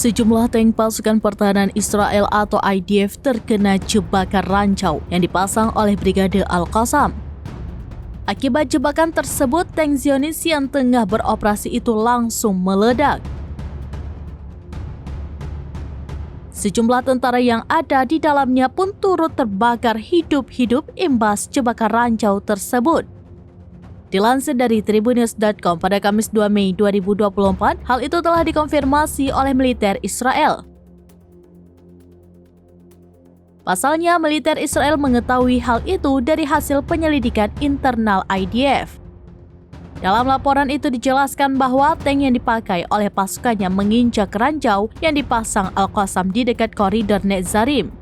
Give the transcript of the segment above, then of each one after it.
Sejumlah tank pasukan pertahanan Israel atau IDF terkena jebakan rancau yang dipasang oleh Brigade Al-Qassam. Akibat jebakan tersebut, tank Zionis yang tengah beroperasi itu langsung meledak. Sejumlah tentara yang ada di dalamnya pun turut terbakar hidup-hidup imbas jebakan rancau tersebut. Dilansir dari Tribunnews.com pada Kamis 2 Mei 2024, hal itu telah dikonfirmasi oleh militer Israel. Pasalnya, militer Israel mengetahui hal itu dari hasil penyelidikan internal IDF. Dalam laporan itu dijelaskan bahwa tank yang dipakai oleh pasukannya menginjak ranjau yang dipasang Al-Qassam di dekat koridor Netzarim.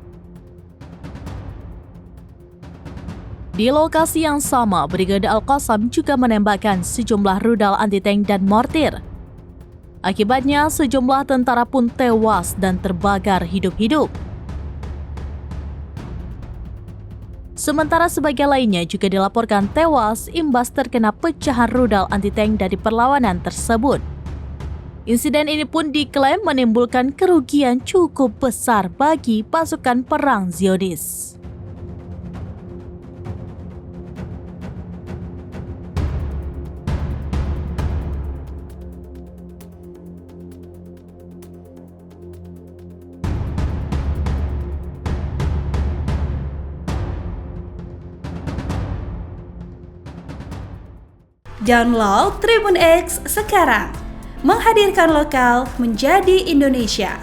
Di lokasi yang sama, Brigade Al-Qassam juga menembakkan sejumlah rudal anti-tank dan mortir. Akibatnya, sejumlah tentara pun tewas dan terbakar hidup-hidup. Sementara sebagian lainnya juga dilaporkan tewas imbas terkena pecahan rudal anti-tank dari perlawanan tersebut. Insiden ini pun diklaim menimbulkan kerugian cukup besar bagi pasukan perang Zionis. Download Tribun X sekarang, menghadirkan lokal menjadi Indonesia.